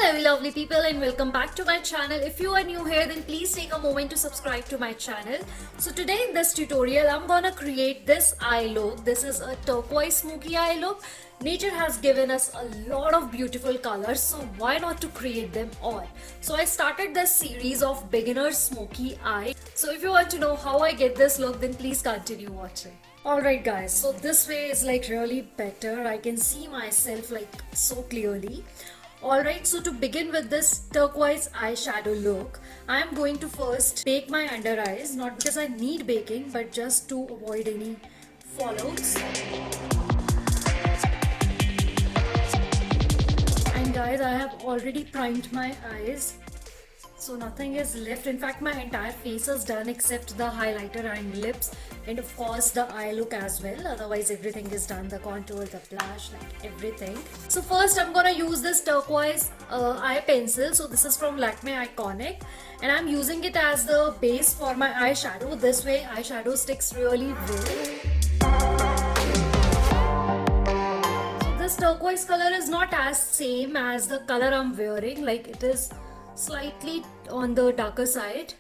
Hello lovely people and welcome back to my channel. If you are new here, then please take a moment to subscribe to my channel. So today in this tutorial I'm gonna create this eye look. This is a turquoise smoky eye look. Nature has given us a lot of beautiful colors, so why not to create them all? So I started this series of beginner smoky eye. So if you want to know how I get this look, then please continue watching. Alright guys, so this way is like really better. I can see myself like so clearly. Alright, so to begin with this turquoise eyeshadow look, I am going to first bake my under eyes, not because I need baking, but just to avoid any fallouts. And guys, I have already primed my eyes, so nothing is left. In fact, my entire face is done except the highlighter and lips, and of course the eye look as well. Otherwise everything is done, the contour, the blush, like everything. So first I'm gonna use this turquoise eye pencil. So this is from Lakme Iconic, and I'm using it as the base for my eyeshadow. This way eyeshadow sticks really well. So this turquoise color is not as same as the color I'm wearing, like it is slightly on the darker side,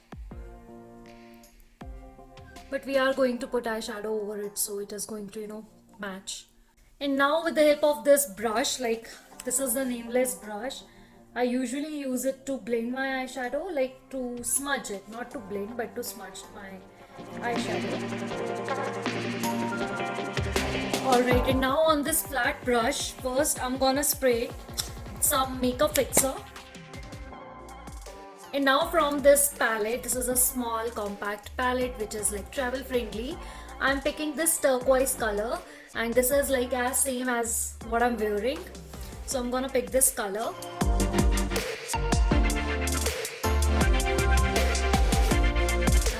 but we are going to put eyeshadow over it, so it is going to match. And now with the help of this brush, like this is the nameless brush, I usually use it to blend my eyeshadow, like to smudge it, not to blend but to smudge my eyeshadow. Alright, and now on this flat brush, first I'm gonna spray some makeup fixer. And now from this palette, this is a small compact palette which is like travel friendly. I'm picking this turquoise color, and this is like as same as what I'm wearing. So I'm gonna pick this color.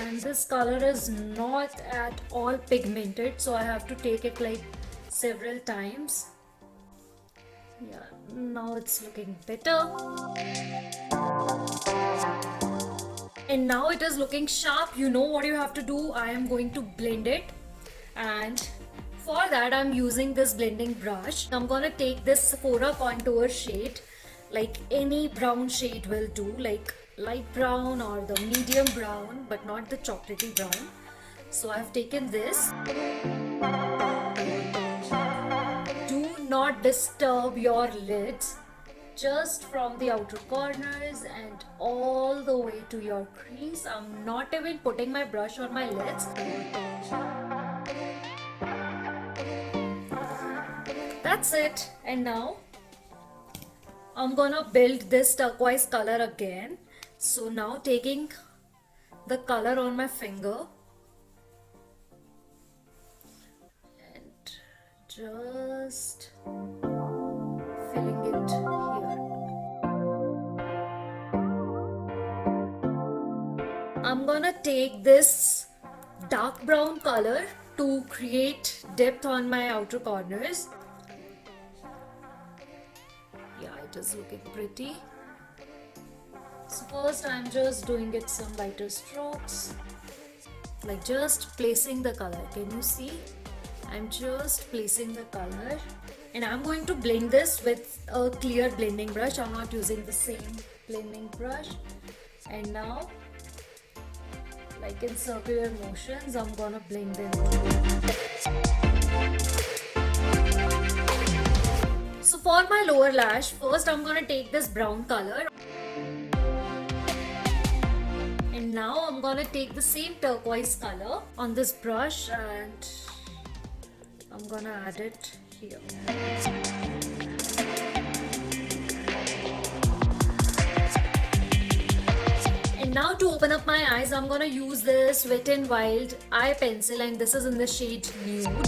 And this color is not at all pigmented, so I have to take it like several times. Yeah, now it's looking better. And now it is looking sharp. You know what you have to do. I am going to blend it, and for that I'm using this blending brush. I'm gonna take this Sephora contour shade, like any brown shade will do, like light brown or the medium brown, but not the chocolatey brown. So I've taken this. Do not disturb your lids. Just from the outer corners and all the way to your crease. I'm not even putting my brush on my lids. That's it. And now I'm gonna build this turquoise color again. So now taking the color on my finger and just filling it here. I'm gonna take this dark brown color to create depth on my outer corners. Yeah, it is looking pretty. So first I'm just doing it some lighter strokes, like just placing the color. Can you see? I'm just placing the color. And I'm going to blend this with a clear blending brush. I'm not using the same blending brush. And now, like in circular motions, I'm gonna blend them. So for my lower lash, first I'm gonna take this brown color. And now I'm gonna take the same turquoise color on this brush, and I'm gonna add it here. And now to open up my eyes, I'm gonna use this Wet n Wild eye pencil, and this is in the shade Nude.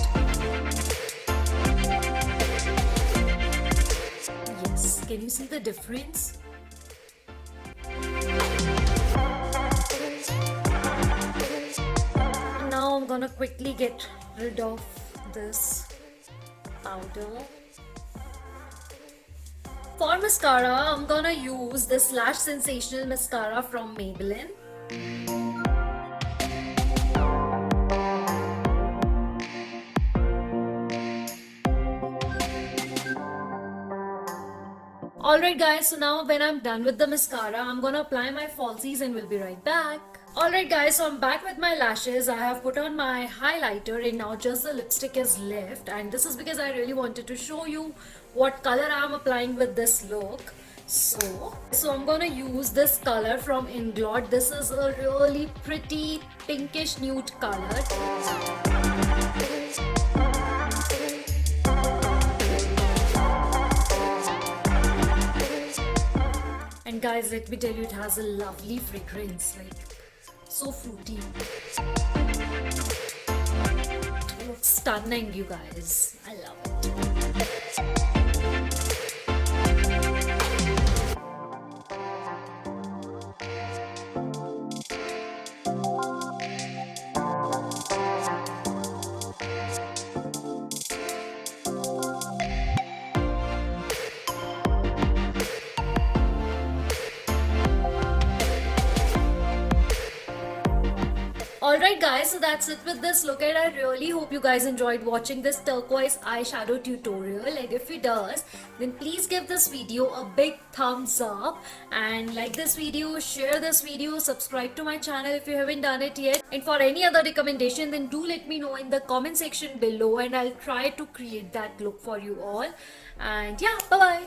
Yes, can you see the difference? And now I'm gonna quickly get rid of this powder. For mascara, I'm gonna use this Lash Sensational mascara from Maybelline. Alright guys, so now when I'm done with the mascara, I'm gonna apply my falsies and we'll be right back. Alright guys, so I'm back with my lashes. I have put on my highlighter and now just the lipstick is left, and this is because I really wanted to show you what color I'm applying with this look. So I'm gonna use this color from Inglot. This is a really pretty pinkish nude color. And guys, let me tell you, it has a lovely fragrance, like so fruity. It looks stunning, you guys. I love it. Alright guys, so that's it with this look, and I really hope you guys enjoyed watching this turquoise eyeshadow tutorial. And if it does, then please give this video a big thumbs up and like this video, share this video, subscribe to my channel if you haven't done it yet. And for any other recommendation, then do let me know in the comment section below and I'll try to create that look for you all. And yeah, bye bye.